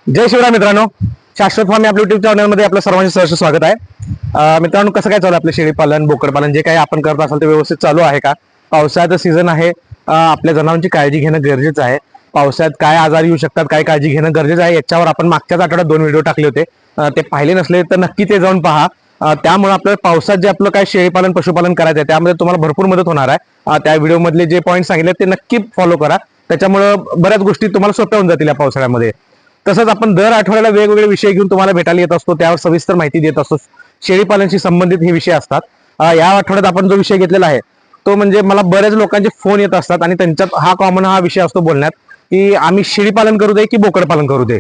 जय शिवराय मित्रांनो, शाश्वत फार्म आपल्या युट्यूब चॅनलमध्ये आपलं सर्वांचे सहर्ष स्वागत आहे। मित्रांनो, कसं काय चालू आपलं शेळी पालन, बोकड पालन जे काही आपण करत असाल ते व्यवस्थित चालू आहे का? पावसाळ्याचं सीझन आहे, आपल्या जनावरांची काळजी घेणं गरजेचं आहे। पावसाळ्यात काय आजार येऊ शकतात, काय काळजी घेणं गरजेचं आहे, याच्यावर आपण मागच्याच आठवड्यात 2 व्हिडिओ टाकले होते। ते पाहिले नसले तर नक्की ते जाऊन पहा। त्यामुळे आपल्याला पावसात जे आपलं काय शेळी पालन पशुपालन करायचं आहे त्यामध्ये तुम्हाला भरपूर मदत होणार आहे। त्या व्हिडिओ मधले जे पॉईंट सांगितले ते नक्की फॉलो करा, त्याच्यामुळे बऱ्याच गोष्टी तुम्हाला सोप्या होऊन जातील या पावसाळ्यामध्ये। तसंच आपण दर आठवड्याला वेगवेगळे विषय घेऊन तुम्हाला भेटायला येत असतो, त्यावर सविस्तर माहिती देत असतो। शेळी पालनाशी संबंधित हे विषय असतात। या आठवड्यात आपण जो विषय घेतलेला आहे तो म्हणजे मला बऱ्याच लोकांचे फोन येत असतात आणि त्यांच्यात हा कॉमन विषय असतो बोलण्यात की आम्ही शेळी पालन करू दे की बोकड पालन करू दे।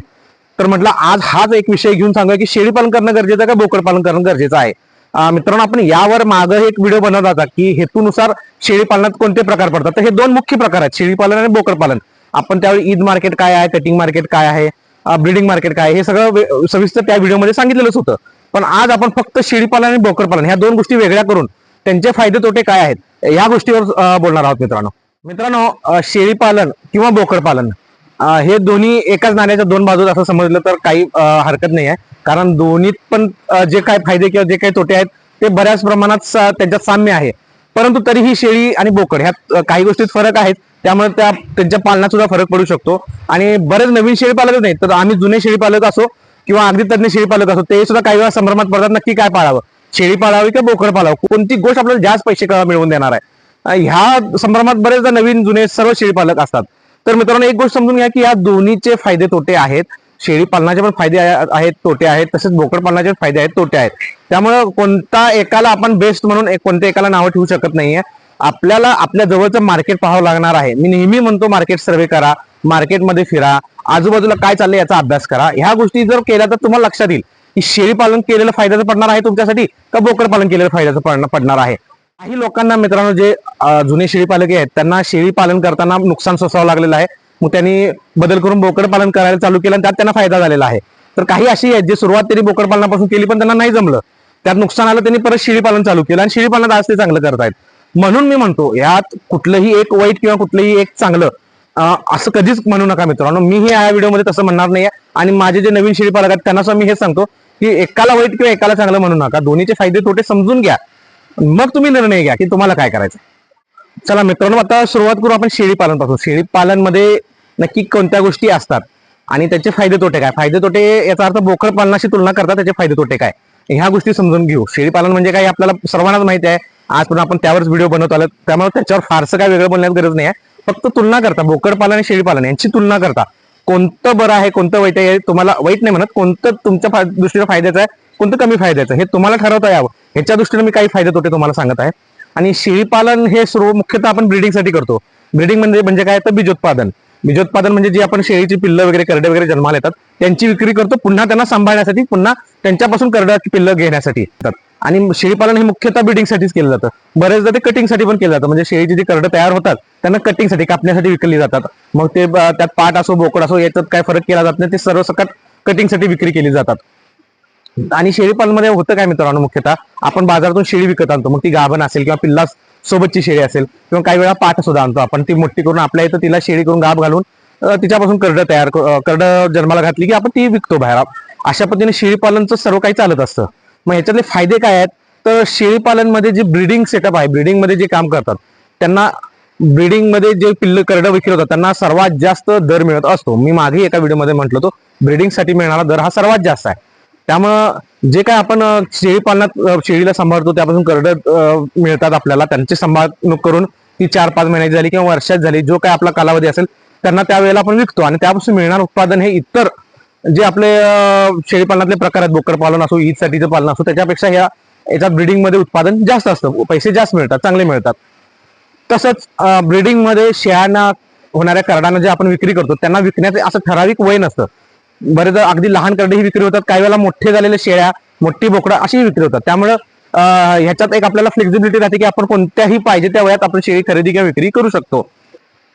तर म्हटलं आज हाच एक विषय घेऊन सांगूया की शेळी पालन करणं गरजेचं आहे का बोकड पालन करणं गरजेचं आहे। मित्रांनो, आपण यावर मागे एक व्हिडिओ बनवला होता की हेतूनुसार शेळी पालनात कोणते प्रकार पडतात। तर हे 2 मुख्य प्रकार आहेत, शेळी पालन आणि बोकड पालन। आपण त्यावेळी ईद मार्केट काय आहे, कटिंग मार्केट काय आहे, ब्रीडिंग मार्केट काय, हे सगळं सविस्तर त्या व्हिडिओमध्ये सांगितलेलंच होतं। पण आज आपण फक्त शेळी पालन आणि बोकड पालन ह्या 2 गोष्टी वेगळ्या करून त्यांचे फायदे तोटे काय आहेत या गोष्टीवर बोलणार आहोत। मित्रांनो, शेळी पालन किंवा बोकड पालन हे दोन्ही एकाच नाण्याच्या 2 बाजू असं समजलं तर काही हरकत नाही आहे, कारण दोन्हीत पण जे काही फायदे किंवा जे काही तोटे आहेत ते बऱ्याच प्रमाणात त्यांच्यात साम्य आहे। परंतु तरीही शेळी आणि बोकड ह्यात काही गोष्टीत फरक आहेत, त्यामुळे त्यांच्या पालनात सुद्धा फरक पडू शकतो। आणि बरेच नवीन शेळी पालक नाही तर आम्ही जुने शेळी पालक असो किंवा अगदी तज्ञ शेळी पालक असो ते सुद्धा काही वेळा संभ्रमात पडतात, नक्की काय पाळावं, शेळी पाळावी का बोकड पाळावं, कोणती गोष्ट आपल्याला जास्त पैसे मिळवून देणार आहे, ह्या संभ्रमात बरेचदा नवीन जुने सर्व शेळी पालक असतात। तर मित्रांनो, एक गोष्ट समजून घ्या की या दोन्हीचे फायदे तोटे आहेत। शेळी पालनाचे पण फायदे आहेत, तोटे आहेत, तसेच बोकड पालनाचे फायदे आहेत, तोटे आहेत। त्यामुळे कोणता एकाला आपण बेस्ट म्हणून कोणत्या एकाला नाव ठेवू शकत नाहीये। आपल्याला आपल्या जवळचं मार्केट पाहावं लागणार आहे। मी नेहमी म्हणतो मार्केट सर्व्हे करा, मार्केटमध्ये फिरा, आजूबाजूला काय चाललंय याचा अभ्यास करा। ह्या गोष्टी जर केल्या तर तुम्हाला लक्षात येईल की शेळी पालन केलेलं फायद्याचं पडणार आहे तुमच्यासाठी का बोकड पालन केलेलं फायद्याचं पडणार आहे। काही लोकांना मित्रांनो, जे जुने शेळी पालक आहेत त्यांना शेळी पालन करताना नुकसान सोसावं लागलेलं आहे, मग त्यांनी बदल करून बोकड पालन करायला चालू केलं आणि त्यात त्यांना फायदा झालेला आहे। तर काही अशी आहेत जे सुरुवात त्यांनी बोकड पालनापासून केली पण त्यांना नाही जमलं, त्यात नुकसान आलं, त्यांनी परत शेळी पालन चालू केलं आणि शेळी पालनात आज ते चांगलं करतायत। म्हणून मी म्हणतो यात कुठलंही एक वाईट किंवा कुठलंही एक चांगलं असं कधीच म्हणू नका मित्रांनो। मीही या व्हिडिओमध्ये तसं म्हणणार नाहीये आणि माझे जे नवीन शेळी पालक आहेत त्यांना सुद्धा मी हे सांगतो की एकाला वाईट किंवा एकाला चांगलं म्हणू नका, दोन्हीचे फायदे तोटे समजून घ्या, मग तुम्ही निर्णय घ्या की तुम्हाला काय करायचं। चला मित्रांनो, आता सुरुवात करू आपण शेळी पालन पासून। शेळी पालन मध्ये नक्की कोणत्या गोष्टी असतात आणि त्याचे फायदे तोटे काय, फायदे तोटे याचा अर्थ बोकड पालनाशी तुलना करता त्याचे फायदे तोटे काय, ह्या गोष्टी समजून घेऊ। शेळी पालन म्हणजे काय आपल्याला सर्वांनाच माहिती आहे, आजपर्यंत आपण त्यावरच व्हिडिओ बनवत आलो, त्यामुळे त्याच्यावर फारसं काय वेगळं बोलण्याची गरज नाही आहे। फक्त तुलना करता बोकड पालन आणि शेळी पालन यांची तुलना करता कोणतं बरं आहे कोणतं वाईट आहे, तुम्हाला वाईट नाही म्हणत, कोणतं तुमच्या दृष्टीने फायद्याचं आहे कोणतं कमी फायद्याचं हे तुम्हाला ठरवता यावं, ह्याच्या दृष्टीने मी काही फायदे तोटे तुम्हाला सांगत आहे। आणि शेळी पालन हे सर्व मुख्यतः आपण ब्रीडिंगसाठी करतो। ब्रीडिंग म्हणजे काय तर बीजोत्पादन। बीजोत्पादन म्हणजे जी आपण शेळीची पिल्लं वगैरे करडे वगैरे जन्माला येतात त्यांची विक्री करतो, पुन्हा त्यांना सांभाळण्यासाठी, पुन्हा त्यांच्यापासून करड्याची पिल्लं घेण्यासाठी येतात। आणि शेळी पालन हे मुख्यतः ब्रीडिंगसाठीच केलं जातं, बरेचदा ते कटिंगसाठी पण केलं जातं, म्हणजे शेळीची जी करडं तयार होतात त्यांना कटिंगसाठी कापण्यासाठी विकली जातात। मग ते त्यात पाट असो बोकड असो याच्यात काय फरक केला जात नाही, ते सर्व सकट कटिंगसाठी विक्री केली जातात। आणि शेळी पालनमध्ये होतं काय मित्रांनो, मुख्यतः आपण बाजारातून शेळी विकत आणतो, मग ती गाभण असेल किंवा पिल्ला सोबतची शेळी असेल किंवा काही वेळा पाठ सुद्धा आणतो आपण, ती मोठी करून आपल्या इथं तिला शेळी करून गाभ घालून तिच्यापासून करडं जन्माला घातली की आपण ती विकतो बाहेर। अशा पद्धतीने शेळी पालनचं सर्व काही चालत असतं। मग ह्याच्यातले फायदे काय आहेत तर शेळी पालन मध्ये जे ब्रीडिंग सेटअप आहे, ब्रीडिंग मध्ये जे काम करतात त्यांना, ब्रीडिंग मध्ये जे पिल्ल करडं विक्री होतात त्यांना सर्वात जास्त दर मिळत असतो। मी मागे एका व्हिडिओमध्ये म्हटलं होतो ब्रीडिंग साठी मिळणारा दर हा सर्वात जास्त आहे। त्यामुळं जे काय आपण शेळी पालनात शेळीला सांभाळतो त्यापासून करडं मिळतात आपल्याला, त्यांची सांभाळणूक करून ती 4-5 महिन्याची झाली किंवा वर्षात झाली, जो काय आपला कालावधी असेल त्यांना त्यावेळेला आपण विकतो आणि त्यापासून मिळणार उत्पादन हे इतर जे आपले शेळी पालनातले प्रकार आहेत, बोकड पालन असो, ईदसाठीचं पालन असो, त्याच्यापेक्षा याच्यात ब्रीडिंग मध्ये उत्पादन जास्त असतं, पैसे जास्त मिळतात, चांगले मिळतात। तसंच ब्रीडिंग मध्ये शेळ्यांना होणाऱ्या करडांना जे आपण विक्री करतो त्यांना विकण्याचे असं ठराविक वय नसतं, बरेचदा अगदी लहान करडे ही विक्री होतात, काही वेळेला मोठे झालेले शेळ्या, मोठी बोकडं अशी विक्री होतात। त्यामुळे ह्याच्यात एक आपल्याला फ्लेक्झिबिलिटी राहते की आपण कोणत्याही पाहिजे त्या वयात आपण शेळी खरेदी किंवा विक्री करू शकतो।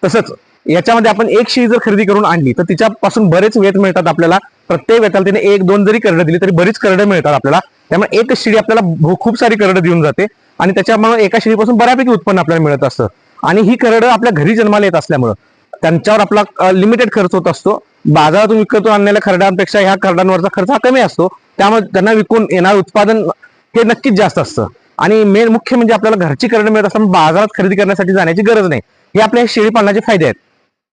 तसंच याच्यामध्ये आपण एक शेळी जर खरेदी करून आणली तर तिच्यापासून बरेच वेत मिळतात आपल्याला, प्रत्येक वेताला तिने 1-2 जरी करडं दिली तरी बरीच करडं मिळतात आपल्याला। त्यामुळे एक शेळी आपल्याला खूप सारी करडं देऊन जाते आणि त्याच्यामुळे एका शेळीपासून बऱ्यापैकी उत्पन्न आपल्याला मिळत असतं। आणि ही करडं आपल्या घरी जन्माला येत असल्यामुळं त्यांच्यावर आपला लिमिटेड खर्च होत असतो. बाजारातून विकतो आणलेल्या खरड्यांपेक्षा ह्या खरड्यांवरचा खर्च हा कमी असतो. त्यामुळे त्यांना विकून येणार उत्पादन हे नक्कीच जास्त असतं. आणि मेन मुख्य म्हणजे आपल्याला घरची करडे मिळत असताना बाजारात खरेदी करण्यासाठी जाण्याची गरज नाही. हे आपल्या शेळी पालनाचे फायदे आहेत.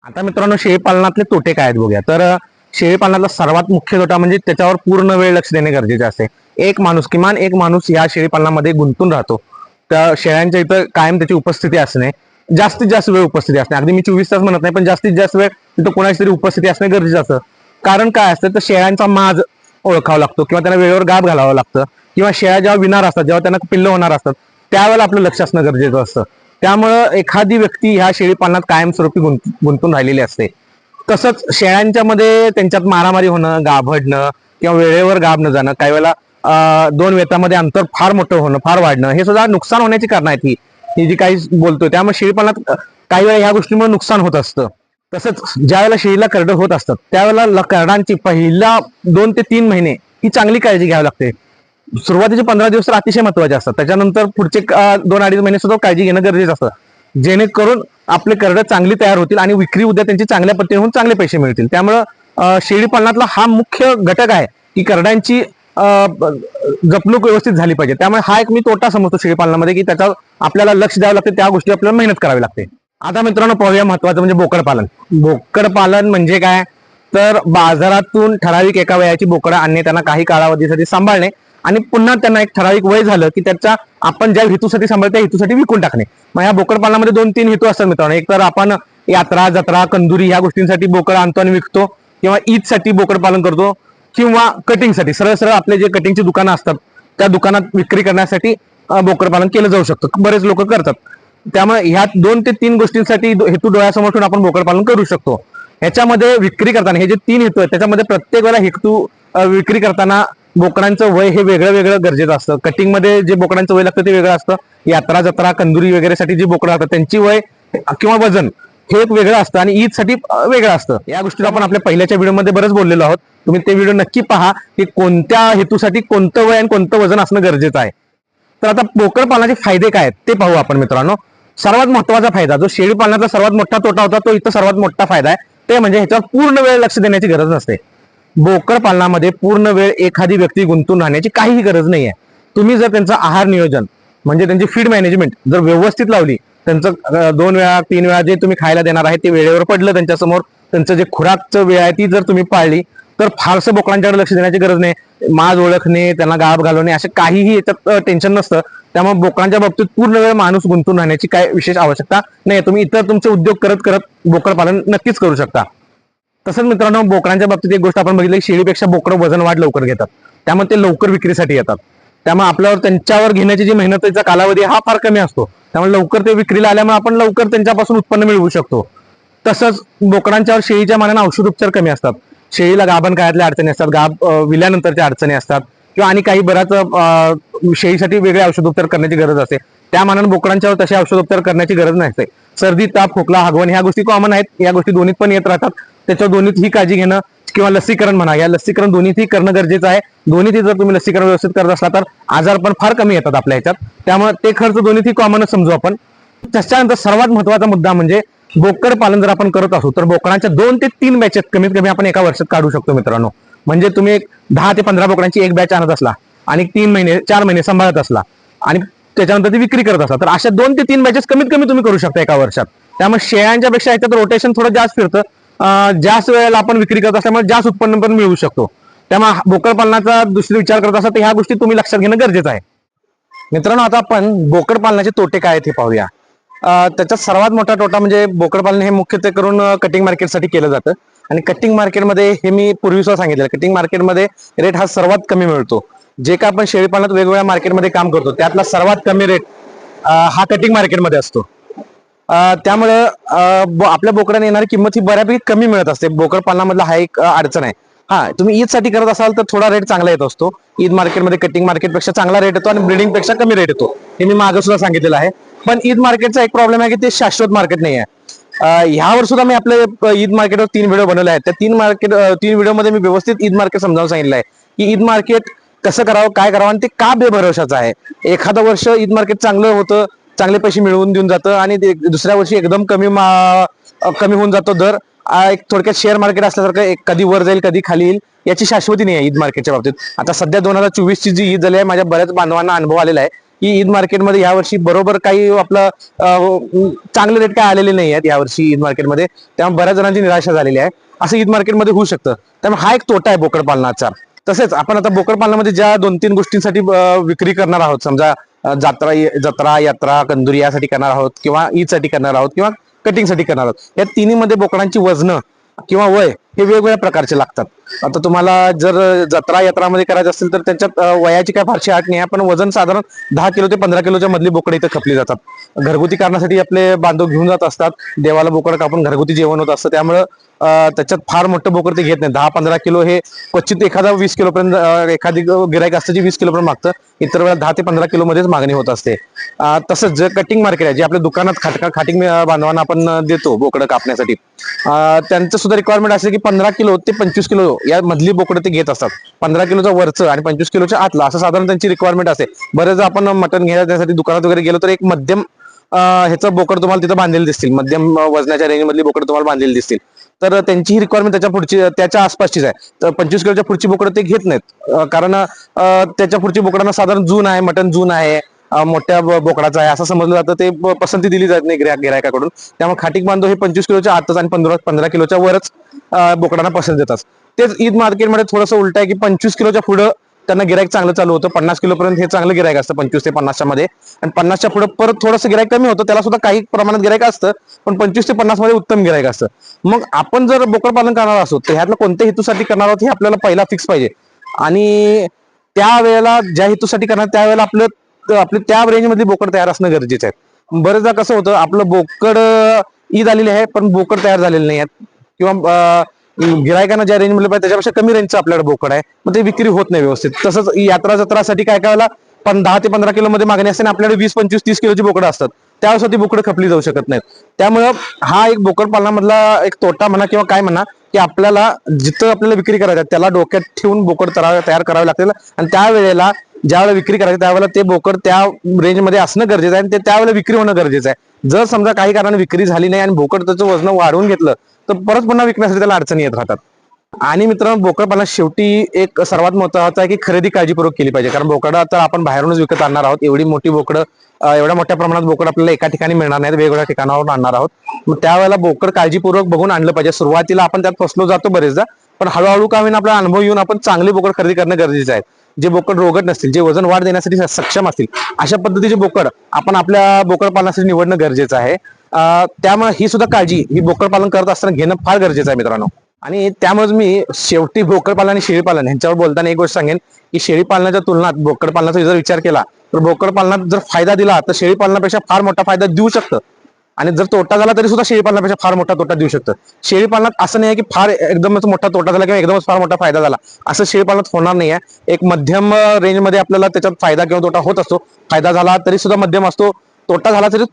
आता मित्रांनो, शेळी पालनातले तोटे काय आहेत बघूया. तर शेळी पालनातला सर्वात मुख्य तोटा म्हणजे त्याच्यावर पूर्ण वेळ लक्ष देणे गरजेचे असते. किमान एक माणूस या शेळी पालनामध्ये गुंतून राहतो. त्या शेळ्यांच्या इथं कायम त्याची उपस्थिती असणे, जास्तीत जास्त वेळ उपस्थिती असणे, अगदी मी 24 तास म्हणत नाही, पण जास्तीत जास्त वेळ तिथं कोणाची तरी उपस्थिती असणे गरजेचं असतं. कारण काय असतं, तर शेळ्यांचा माज ओळखावा लागतो किंवा त्यांना वेळेवर गाब घालावं लागतं, किंवा शेळ्या जेव्हा विणार असतात, जेव्हा त्यांना पिल्ल होणार असतात, त्यावेळेला आपलं लक्ष असणं गरजेचं असतं. त्यामुळं एखादी व्यक्ती ह्या शेळी पालनात कायमस्वरूपी गुंतून राहिलेली असते. तसंच शेळ्यांच्या मध्ये त्यांच्यात मारामारी होणं, गाभडणं किंवा वेळेवर गाब न जाणं, काही वेळेला दोन वेतामध्ये अंतर फार मोठं होणं, फार वाढणं, हे सुद्धा नुकसान होण्याची कारण आहेत ही जी काही बोलतोय. त्यामुळे शेळी पालनात काही वेळा ह्या गोष्टीमुळे नुकसान होत असतं. तसंच ज्या वेळेला शेळीला करडं होत असतात त्यावेळेला करडांची पहिला 2 ते 3 महिने ही चांगली काळजी घ्यावी लागते. सुरुवातीचे 15 दिवस तर अतिशय महत्वाचे असतात. त्याच्यानंतर पुढचे 2-2.5 महिने सुद्धा काळजी घेणं गरजेचं असतं, जेणेकरून आपले करडं चांगली तयार होतील आणि विक्री उद्या त्यांची चांगल्या पद्धतीने होऊन चांगले पैसे मिळतील. त्यामुळं शेळी पालनातला हा मुख्य घटक आहे की करडांची जपणूक व्यवस्थित झाली पाहिजे. त्यामुळे हा एक मी तोटा समजतो शेळी पालनामध्ये, की त्याच्यावर आपल्याला लक्ष द्यावं लागते, त्या गोष्टी आपल्याला मेहनत करावी लागते. आता मित्रांनो पाहूया महत्वाचं म्हणजे बोकड पालन. बोकड पालन म्हणजे काय, तर बाजारातून ठराविक एका वयाची बोकडं आणणे, त्यांना काही कालावधीसाठी सांभाळणे आणि पुन्हा त्यांना एक ठराविक वय झालं की त्याच्या आपण ज्या हेतूसाठी सांभाळतो त्या हेतूसाठी विकून टाकणे. मग या बोकड पालनामध्ये 2-3 हेतू असतात मित्रांनो. एक तर आपण यात्रा, जत्रा, कंदुरी ह्या गोष्टींसाठी बोकड आणतो आणि विकतो, किंवा ईदसाठी बोकड पालन करतो, किंवा कटिंगसाठी सरळ सरळ आपले जे कटिंगची दुकानं असतात त्या दुकानात विक्री करण्यासाठी बोकड पालन केलं जाऊ शकतं. बरेच लोक करतात. त्यामुळे ह्या 2 ते 3 गोष्टींसाठी हेतू डोळ्यासमोर ठेवून आपण बोकड पालन करू शकतो. ह्याच्यामध्ये विक्री करताना हे जे 3 हेतू आहेत त्याच्यामध्ये प्रत्येक वेळेला हेतू विक्री करताना बोकडांचं वय हे वेगळं वेगळं गरजेचं असतं. कटिंगमध्ये जे बोकडांचं वय लागतं ते वेगळं असतं. यात्रा, जत्रा, कंदुरी वगैरेसाठी जी बोकडं असतात त्यांची वय किंवा वजन हे एक वेगळं असतं आणि ईदसाठी वेगळं असतं. या गोष्टी आपण आपल्या पहिल्याच्या व्हिडिओमध्ये बरंच बोललेलो आहोत. तुम्ही ते व्हिडिओ नक्की पहा की कोणत्या हेतूसाठी कोणतं वय आणि कोणतं वजन असणं गरजेचं आहे. तर आता बोकड पालनाचे फायदे काय आहेत ते पाहू आपण मित्रांनो. सर्वात महत्वाचा फायदा, जो शेळी पालनाचा सर्वात मोठा तोटा होता, तो इथं सर्वात मोठा फायदा आहे. ते म्हणजे ह्याच्यावर पूर्ण वेळ लक्ष देण्याची गरज नसते. बोकड पालनामध्ये पूर्ण वेळ एखादी व्यक्ती गुंतून राहण्याची काहीही गरज नाही आहे. तुम्ही जर त्यांचं आहार नियोजन म्हणजे त्यांची फीड मॅनेजमेंट जर व्यवस्थित लावली, त्यांचं 2 वेळा 3 वेळा जे तुम्ही खायला देणार आहे ते वेळेवर पडलं त्यांच्यासमोर, त्यांचं जे खुराकचं वेळ आहे ती जर तुम्ही पाळली, तर फारसं बोकडांच्याकडे लक्ष देण्याची गरज नाही. माज ओळखणे, त्यांना गाभ घालवणे असे काहीही याच्यात टेन्शन नसतं. त्यामुळे बोकडांच्या बाबतीत पूर्ण वेळ माणूस गुंतून राहण्याची काय विशेष आवश्यकता नाही. तुम्ही इतर तुमचे उद्योग करत करत बोकड पालन नक्कीच करू शकता. तसंच मित्रांनो, बोकडांच्या बाबतीत एक गोष्ट आपण बघितली, शेळीपेक्षा बोकडं वजन वाढ लवकर घेतात, त्यामुळे ते लवकर विक्रीसाठी येतात. त्यामुळे आपल्यावर त्यांच्यावर घेण्याची जी मेहनतीचा कालावधी हा फार कमी असतो. त्यामुळे लवकर ते विक्रीला आल्यामुळे आपण लवकर त्यांच्यापासून उत्पन्न मिळवू शकतो. तसंच बोकडांच्यावर शेळीच्या मानाने औषध उपचार कमी असतात. शेळीला गाभण काळातल्या अडचणी असतात, गाभ विल्यानंतरच्या अडचणी असतात, किंवा आणि काही बऱ्याच शेळीसाठी वेगळे औषधोपचार करण्याची गरज असते. त्या मानाने बोकडांच्यावर तसे औषधोपचार करण्याची गरज नसते. सर्दी, ताप, खोकला, हगवण ह्या गोष्टी कॉमन आहेत. या गोष्टी दोन्हीत पण येत राहतात. त्याच्यावर दोन्हीत ही काळजी घेणं किंवा लसीकरण म्हणा, या लसीकरण दोन्हीतही करणं गरजेचं आहे. दोन्हीतही जर तुम्ही लसीकरण व्यवस्थित करत असला तर आजार पण फार कमी येतात आपल्या ह्याच्यात. त्यामुळे ते खर्च दोन्हीतही कॉमनच समजू आपण. त्याच्यानंतर सर्वात महत्वाचा मुद्दा म्हणजे बोकड पालन जर आपण करत असू तर बोकडांच्या 2 ते 3 बॅचेस कमीत कमी आपण एका वर्षात काढू शकतो मित्रांनो. म्हणजे तुम्ही एक 10 ते 15 बोकडांची एक बॅच आणत असला आणि 3 महिने 4 महिने सांभाळत असला आणि त्याच्यानंतर ती विक्री करत असला, तर अशा 2 ते 3 बॅचेस कमीत कमी तुम्ही करू शकता एका वर्षात. त्यामुळे शेळ्यांच्या पेक्षा याच्यात रोटेशन थोडं जास्त फिरतं. जास्त वेळेला आपण विक्री करत असल्यामुळे जास्त उत्पन्न पण मिळवू शकतो. त्यामुळे बोकड पालनाचा दुसरा विचार करत असाल तर ह्या गोष्टी तुम्ही लक्षात घेणं गरजेचं आहे. मित्रांनो, आता आपण बोकड पालनाचे तोटे काय आहेत हे पाहूया. त्याच्यात सर्वात मोठा तोटा म्हणजे बोकड पालन हे मुख्यत्वे करून कटिंग मार्केटसाठी केलं जातं आणि कटिंग मार्केटमध्ये हे मी पूर्वी सुद्धा सांगितलं, कटिंग मार्केटमध्ये रेट हा सर्वात कमी मिळतो. जे काय आपण शेळी पालनात वेगवेगळ्या मार्केटमध्ये काम करतो त्यातला सर्वात कमी रेट हा कटिंग मार्केटमध्ये असतो. त्यामुळे आपल्या बोकडाने येणारी किंमत ही बऱ्यापैकी कमी मिळत असते. बोकड पालनामधला हा एक अडचण आहे. हा, तुम्ही ईद साठी करत असाल तर थोडा रेट चांगला येत असतो. ईद मार्केटमध्ये कटिंग मार्केटपेक्षा चांगला रेट येतो आणि ब्रीडिंग पेक्षा कमी रेट येतो, हे मी मागे सुद्धा सांगितलेलं आहे. पण ईद मार्केटचा एक प्रॉब्लेम आहे की ते शाश्वत मार्केट नाही आहे. ह्यावर सुद्धा मी आपल्या ईद मार्केटवर 3 व्हिडिओ बनवले आहेत. त्या 3 व्हिडिओमध्ये मी व्यवस्थित ईद मार्केट समजावून सांगितलं आहे की ईद मार्केट कसं करावं, काय करावं आणि ते का बेभरवशाचं आहे. एखादं वर्ष ईद मार्केट चांगलं होतं, चांगले पैसे मिळवून देऊन जातं आणि दुसऱ्या वर्षी एकदम कमी कमी होऊन जातो दर. एक थोडक्यात शेअर मार्केट असल्यासारखं, एक कधी वर जाईल कधी खाली येईल याची शाश्वती नाही आहे ईद मार्केटच्या बाबतीत. आता सध्या 2024 ची जी ईद झाली आहे, माझ्या बऱ्याच बांधवांना अनुभव आलेला आहे की ईद मार्केटमध्ये यावर्षी बरोबर काही आपलं चांगले रेट काय आलेले नाही आहेत यावर्षी ईद मार्केटमध्ये. त्यामुळे बऱ्याच जणांची निराशा झालेली आहे. असं ईद मार्केटमध्ये होऊ शकतं. त्यामुळे हा एक तोटा आहे बोकड पालनाचा. तसेच आपण आता बोकड पालनामध्ये ज्या 2-3 गोष्टींसाठी विक्री करणार आहोत, समजा जत्रा यात्रा कंदुरी यासाठी करणार आहोत, किंवा ईदसाठी करणार आहोत, किंवा कटिंगसाठी करणार आहोत, या तिन्ही मध्ये बोकडांची वजन किंवा वय हे वेगवेगळ्या प्रकारचे लागतात. आता तुम्हाला जर जत्रा यात्रामध्ये करायचं असेल तर त्यांच्यात वयाची काय फारशी अट नाही आहे, पण वजन साधारण 10 किलो ते 15 किलोच्या मधली बोकडे इथं खपली जातात. घरगुती कारणासाठी आपले बांधव घेऊन जात असतात. देवाला बोकड कापून घरगुती जेवण होत असतं. त्यामुळं त्याच्यात फार मोठं बोकड ते घेत नाही. 10-15 किलो हे क्वचित एखादा 20 किलो पर्यंत एखादी गिरायक असतं जे 20 किलो पर्यंत मागतं. इतर वेळा 10 ते 15 किलो मध्येच मागणी होत असते. तसंच जे कटिंग मार्केट आहे, जे आपल्या दुकानात खाटिंग बांधवांना आपण देतो बोकडं कापण्यासाठी, त्यांचं सुद्धा रिक्वायरमेंट असे की 15 किलो ते 25 किलो या मधली बोकडं ते घेत असतात. 15 किलोचं वरचं आणि 25 किलोच्या आतलं असं साधारण त्यांची रिक्वायरमेंट असते. बरेच आपण मटण घेण्यासाठी दुकानात वगैरे गेलो तर एक मध्यम ह्याचं बोकड तुम्हाला तिथं बांधलेले दिसतील, मध्यम वजनाच्या रेंज मधली बोकड तुम्हाला बांधलेली दिसतील. तर त्यांची ही रिक्वायरमेंट त्याच्या पुढची त्याच्या आसपासचीच आहे. तर 25 किलोच्या पुढची बोकडं ते घेत नाहीत, कारण त्याच्या पुढची बोकडांना साधारण जून आहे, मटण जून आहे, मोठ्या बोकडाचा आहे असं समजलं जातं. ते पसंती दिली जात नाही गिरायकाकडून. त्यामुळे खाटिक बांधव हे 25 किलोच्या आतच आणि 15 किलोच्या वरच बोकडांना पसंत देतात. तेच ईद मार्केटमध्ये थोडंसं उलट आहे की 25 किलोच्या पुढं त्यांना गिरायक चांगलं चालू होतं. 50 किलो पर्यंत हे चांगलं गिरायक असतं, 25 ते 50च्या मध्ये. आणि 50च्या पुढे परत थोडंसं गिरायक कमी होतं, त्याला सुद्धा काही प्रमाणात गिरायक असतं, पण 25 ते 50 मध्ये उत्तम गिरायक असतं. मग आपण जर बोकड पालन करणार असो तर ह्यातलं कोणत्या हेतूसाठी करणार आहोत हे आपल्याला पहिला फिक्स पाहिजे. आणि त्यावेळेला ज्या हेतूसाठी करणार त्यावेळेला आपले त्या रेंज मधली बोकड तयार असणं गरजेचं आहे. बरेचदा कसं होतं, आपलं बोकड ईद आलेली आहे पण बोकड तयार झालेले नाही आहेत, किंवा गिरायकांना ज्या रेंज मध्ये पाहिजे त्याच्यापेक्षा कमी रेंजचं आपल्याकडे बोकड आहे, मग ते विक्री होत नाही व्यवस्थित. तसंच यात्रा जत्रासाठी काय काय वेळेला 10 ते 15 किलो मध्ये मागणी असते आणि आपल्याकडे 20, 25, 30 किलोची बोकडं असतात. त्यावेळेस ती बोकडं खपली जाऊ शकत नाहीत. त्यामुळं हा एक बोकड पालनामधला एक तोटा म्हणा किंवा काय म्हणा, की आपल्याला जिथं आपल्याला विक्री करायचं त्याला डोक्यात ठेवून बोकड तयार करावे लागतील. आणि त्यावेळेला ज्यावेळेला विक्री करायची त्यावेळेला ते बोकड त्या रेंजमध्ये असणं गरजेचं आहे आणि ते त्यावेळेला विक्री होणं गरजेचं आहे. जर समजा काही कारणाने विक्री झाली नाही आणि बोकड त्याचं वजन वाढवून घेतलं तर परत पुन्हा विकण्यासाठी त्याला अडचणी येत राहतात. आणि मित्रांनो, बोकड पालनात शेवटी एक सर्वात महत्त्वाचं आहे की खरेदी काळजीपूर्वक केली पाहिजे. कारण बोकडं तर आपण बाहेरूनच विकत आणणार आहोत. एवढी मोठी बोकडं, एवढ्या मोठ्या प्रमाणात बोकड आपल्याला एका ठिकाणी मिळणार नाहीत, वेगवेगळ्या ठिकाणावरून आणणार आहोत. मग त्यावेळेला बोकड काळजीपूर्वक बघून आणलं पाहिजे. सुरुवातीला आपण त्यात फसलो जातो बरेचदा, पण हळूहळू का होईना आपला अनुभव येऊन आपण चांगली बोकड खरेदी करणं गरजेचं आहे. जे बोकड रोगट नसतील, जे वजन वाढ देण्यासाठी सक्षम असतील, अशा पद्धतीचे बोकड आपण आपल्या बोकड पालनासाठी निवडणं गरजेचं आहे. त्यामुळे ही सुद्धा काळजी ही बोकड पालन करत असताना घेणं फार गरजेचं आहे मित्रांनो. आणि त्यामुळे मी शेवटी बोकड पालन आणि शेळी पालन यांच्यावर बोलताना एक गोष्ट सांगेन की शेळी पालनाच्या तुलनात बोकड पालनाचा जर विचार केला तर बोकड पालनात जर फायदा दिला तर शेळी पालनापेक्षा फार मोठा फायदा देऊ शकतं. आणि जर तोटा झाला तरी सुद्धा शेळी पालनापेक्षा फार मोठा तोटा देऊ शकतं. शेळी पालनात असं नाही की फार एकदमच मोठा तोटा झाला किंवा एकदमच फार मोठा फायदा झाला, असं शेळी पालनात होणार नाही आहे. एक मध्यम रेंजमध्ये आपल्याला त्याच्यात फायदा किंवा तोटा होत असतो. फायदा झाला तरी सुद्धा मध्यम असतो, तोटा झाला तरी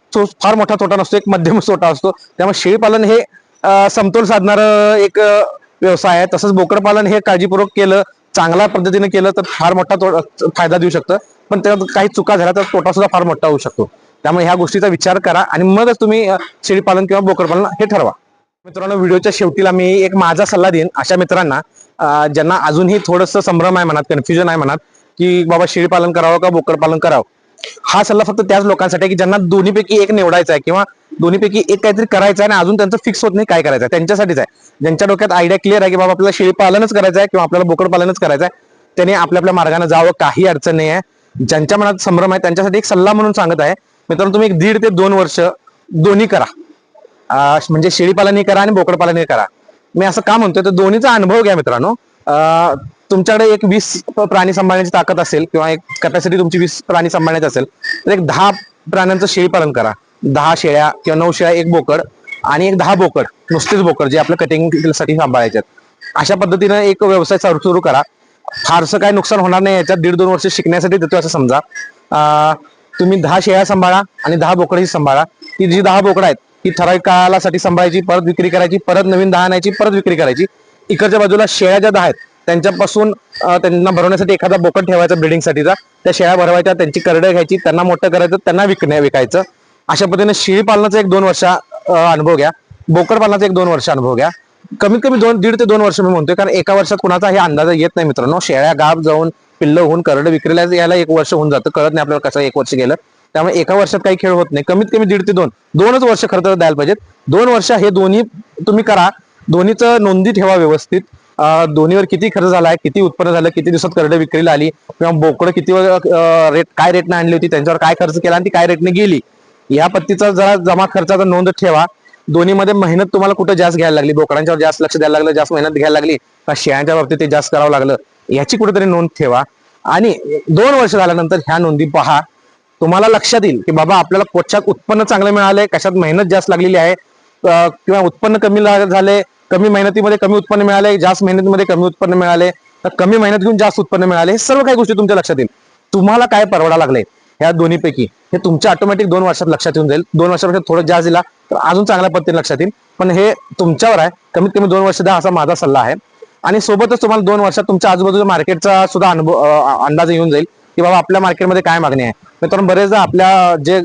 फार मोठा तोटा नसतो, एक मध्यम तोटा असतो. त्यामुळे शेळी पालन हे समतोल साधणार एक व्यवसाय आहे. तसंच बोकड पालन हे काळजीपूर्वक केलं, चांगल्या पद्धतीने केलं तर फार मोठा फायदा देऊ शकतं. पण त्यात काही चुका झाल्या तर तोटा सुद्धा फार मोठा होऊ शकतो. त्यामुळे ह्या गोष्टीचा विचार करा आणि मगच तुम्ही शेळी पालन किंवा बोकड पालन हे ठरवा. मित्रांनो, व्हिडिओच्या शेवटीला मी एक माझा सल्ला देईन अशा मित्रांना ज्यांना अजूनही थोडंसं संभ्रम आहे मनात, कन्फ्युजन आहे मनात की बाबा शेळी पालन करावं का बोकड पालन करावं. हा सल्ला फक्त त्याच लोकांसाठी आहे की ज्यांना दोन्हीपैकी एक निवडायचा आहे किंवा दोन्हीपैकी एक काहीतरी करायचं आहे आणि अजून त्यांचं फिक्स होत नाही काय करायचं आहे, त्यांच्यासाठीच आहे. ज्यांच्या डोक्यात आयडिया क्लिअर आहे की बाबा आपल्याला शेळी पालनच करायचं आहे किंवा आपल्याला बोकड पालनच करायचं आहे, त्याने आपल्या आपल्या मार्गाने जावं, काही अडचण नाही आहे. ज्यांच्या मनात संभ्रम आहे त्यांच्यासाठी एक सल्ला म्हणून सांगत आहे. मित्रांनो, तुम्ही एक 1.5 ते 2 वर्ष दोन्ही करा, म्हणजे शेळी पालनही करा आणि बोकड पालनही करा. मी असं का म्हणतोय तर दोन्हीचा अनुभव घ्या मित्रांनो. तुमच्याकडे एक 20 प्राणी सांभाळण्याची ताकद असेल किंवा एक कॅपॅसिटी तुमची 20 प्राणी सांभाळण्याची असेल तर एक 10 प्राण्यांचं शेळी पालन करा. 10 शेळ्या किंवा 9 शेळ्या, एक बोकड आणि एक 10 बोकड, नुसतेच बोकड जे आपलं कटिंग साठी सांभाळायचे. अशा पद्धतीनं एक व्यवसाय सुरू करा. फारसं काय नुकसान होणार नाही याच्यात. 1.5-2 वर्ष शिकण्यासाठी देतो असं समजा. तुम्ही 10 शेळ्या सांभाळा आणि 10 बोकडही सांभाळा. ही जी 10 बोकडं आहेत ही ठराविक काळासाठी सांभाळायची, परत विक्री करायची, परत नवीन 10 आणायची, परत विक्री करायची. इकडच्या बाजूला शेळ्या ज्या 10 आहेत त्यांच्यापासून त्यांना भरवण्यासाठी एखादा बोकड ठेवायचा ब्रिडिंगसाठीचा. त्या शेळ्या भरवायच्या, त्यांची करडं घ्यायची, त्यांना मोठं करायचं, त्यांना विकायचं. अशा पद्धतीने शेळी पालनाचा एक 2 वर्ष अनुभव घ्या. बोकड पालनाचा 1-2 वर्ष अनुभव घ्या. कमीत कमी 1.5 ते 2 वर्ष मी म्हणतोय, कारण एका वर्षात कुणाचा हे अंदाज येत नाही मित्रांनो. शेळ्या गाभ जाऊन पिल्लं होऊन करडं विक्रीला यायला 1 वर्ष होऊन जातं, कळत नाही आपल्याला कसं 1 वर्ष गेलं. त्यामुळे एका वर्षात काही खेळ होत नाही. कमीत कमी 1.5 ते 2 वर्ष खरं तर द्यायला पाहिजेत. 2 वर्ष हे दोन्ही तुम्ही करा. दोन्हीचं नोंदी ठेवा व्यवस्थित. दोन्हीवर किती खर्च झालाय, किती उत्पन्न झालं, किती दिवसात करडं विक्रीला आली, किंवा बोकडं किती रेट काय रेटने आणली होती, त्यांच्यावर काय खर्च केला आणि ती काय रेटने गेली, या पत्तीचा जरा जमा खर्चाचा नोंद ठेवा. दोन्हीमध्ये मेहनत तुम्हाला कुठं जास्त घ्यायला लागली, बोकडांच्यावर जास्त लक्ष द्यायला लागलं, जास्त मेहनत घ्यायला लागली का शेळ्यांच्या बाबतीत ते जास्त करावं लागलं, याची कुठेतरी नोंद ठेवा. आणि 2 वर्ष झाल्यानंतर ह्या नोंदी पहा. तुम्हाला लक्षात येईल की बाबा आपल्याला कशात उत्पन्न चांगलं मिळालंय, कशात मेहनत जास्त लागलेली आहे, किंवा उत्पन्न कमी झाले, कमी मेहनतीमध्ये कमी उत्पन्न मिळाले, जास्त मेहनतीमध्ये कमी उत्पन्न मिळाले, तर कमी मेहनत घेऊन जास्त उत्पन्न मिळाले. हे सर्व काही गोष्टी तुमच्या लक्षात येईल. तुम्हाला काय परवडा लागले ह्या दोन्हीपैकी हे तुमच्या ऑटोमॅटिक 2 वर्षात लक्षात येऊन जाईल. 2 वर्षापेक्षा थोडं जास्त दिला तर अजून चांगल्या पद्धतीने लक्षात येईल. पण हे तुमच्यावर आहे. कमीत कमी 2 वर्ष द्या असा माझा सल्ला आहे. आणि सोबतच तुम्हाला 2 वर्षात तुमच्या आजूबाजूच्या मार्केटचा सुद्धा अनुभव अंदाज येऊन जाईल की बाबा आपल्या मार्केटमध्ये काय मागणी आहे. मित्रांनो, बरेचदा आपल्या जे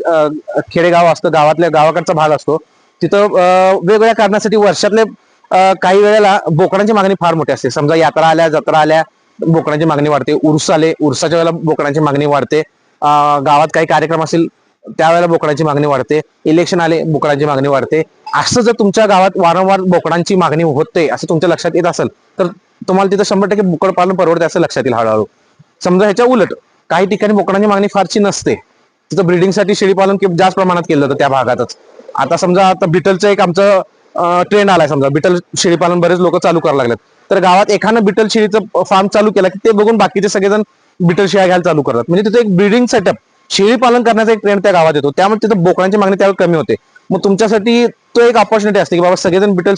खेडेगाव असतं, गावाकडचा भाग असतो, तिथं वेगवेगळ्या कारणासाठी वर्षातले काही वेळेला बोकडांची मागणी फार मोठी असते. समजा यात्रा आल्या, जत्रा आल्या, बोकडांची मागणी वाढते. उर्स आले, उर्साच्या वेळेला बोकडांची मागणी वाढते. गावात काही कार्यक्रम असेल त्यावेळेला बोकडांची मागणी वाढते. इलेक्शन आले, बोकडांची मागणी वाढते. असं जर तुमच्या गावात वारंवार बोकडांची मागणी होते असं तुमच्या लक्षात येत असेल तर तुम्हाला तिथं 100% बोकड पालन परवडते असं लक्षात येईल हळूहळू. समजा ह्याच्या उलट काही ठिकाणी बोकडांची मागणी फारशी नसते, तिथं ब्रीडिंगसाठी शेळी पालन जास्त प्रमाणात केलं जातं त्या भागातच. आता समजा आता बिटलचं एक आमचं ट्रेंड आलाय. समजा बिटल शेळी पालन बरेच लोक चालू करायला लागलेत, तर गावात एखादं बिटल शेळीचं फार्म चालू केला की ते बघून बाकीचे सगळेजण बिटल शेळ्या घ्यायला चालू करतात. म्हणजे तिथे एक ब्रीडिंग सेटअप, शेळी पालन करण्याचा एक ट्रेंड त्या गावात येतो. त्यामुळे तिथं बोकडांची मागणी त्यावेळी कमी होते. मग तुमच्यासाठी तो एक ऑपॉर्च्युनिटी असते की बाबा सगळेजण बिटल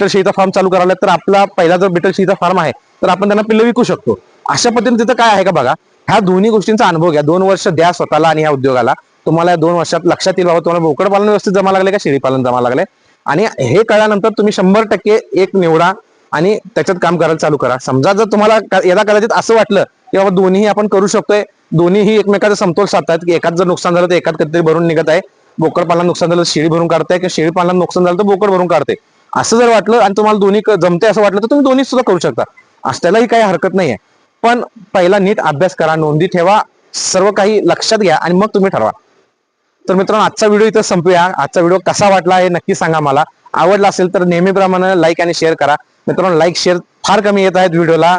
शेळीचा फार्म चालू करायला, तर आपला पहिला जर बिटल शेळीचा फार्म आहे तर आपण त्यांना पिल्लं विकू शकतो. अशा पद्धतीने तिथं काय आहे का बघा. ह्या दोन्ही गोष्टींचा अनुभव घ्या. 2 वर्ष द्या स्वतःला आणि ह्या उद्योगाला. तुम्हाला 2 वर्षात लक्षात येईल बाबा तुम्हाला बोकड पालन व्यवस्थित जमा लागले का शेळी पालन जमा लागले. आणि हे कळल्यानंतर तुम्ही 100% एक निवडा आणि त्याच्यात काम करायला चालू करा. समजा जर तुम्हाला याला कदाचित असं वाटलं की बाबा दोन्ही आपण करू शकतोय, दोन्हीही एकमेकाचा समतोल साधतायत, की एकात जर नुकसान झालं तर एकात कधीतरी भरून निघत आहे, बोकड पालन नुकसान झालं तर शेळी भरून काढताय, किंवा शेळी पालन नुकसान झालं तर बोकड भरून काढते, असं जर वाटलं आणि तुम्हाला दोन्ही जमते असं वाटलं तर तुम्ही दोन्ही सुद्धा करू शकता. त्यालाही काही हरकत नाहीये. पण पहिला नीट अभ्यास करा, नोंदी ठेवा, सर्व काही लक्षात घ्या आणि मग तुम्ही ठरवा. तर मित्रांनो, आजचा व्हिडिओ इथं संपूया. आजचा व्हिडिओ कसा वाटला हे नक्की सांगा मला. आवडला असेल तर नेहमीप्रमाणे लाईक आणि शेअर करा. मित्रांनो, लाईक शेअर फार कमी येत आहेत व्हिडिओला,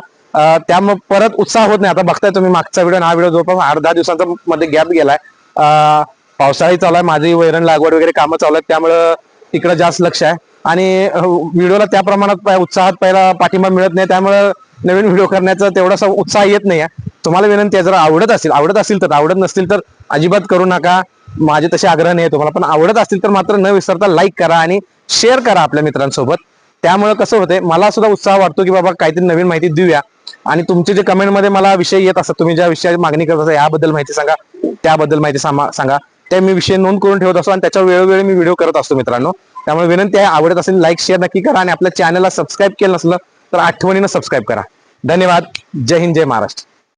त्यामुळे परत उत्साह होत नाही. आता बघताय तुम्ही मागचा व्हिडिओ हा व्हिडिओ जवळपास 8-10 दिवसांचा मध्ये गॅप गेलाय. पावसाळी चालू आहे, माझी वैरण लागवड वगैरे कामं चालू आहेत, त्यामुळं तिकडे जास्त लक्ष आहे आणि व्हिडिओला त्या प्रमाणात उत्साहात पहिला पाठिंबा मिळत नाही. त्यामुळे नवीन व्हिडिओ करण्याचा तेवढासा उत्साह येत नाही. तुम्हाला विनंती आहे, जर आवडत असेल तर, आवडत नसतील तर अजिबात करू नका. माझे तसे आग्रह नाही तुम्हाला, पण आवडत असतील तर मात्र न विसरता लाईक करा आणि शेअर करा आपल्या मित्रांसोबत. त्यामुळे कसं होतंय, मला सुद्धा उत्साह वाटतो की बाबा काहीतरी नवीन माहिती देऊया. आणि तुमचे जे कमेंटमध्ये मला विषय येत असतात, तुम्ही ज्या विषयाची मागणी करत असता, याबद्दल माहिती सांगा, त्याबद्दल माहिती सांगा, त्या मी विषय नोंद करून ठेवत असतो आणि त्याच्या वेळोवेळी मी व्हिडिओ करत असतो मित्रांनो. त्यामुळे विनंती आहे, आवडत असेल लाईक शेअर नक्की करा आणि आपल्या चॅनलला सबस्क्राईब केलं नसलं तर आठवणीनं सबस्क्राईब करा. धन्यवाद. जय हिंद, जय महाराष्ट्र.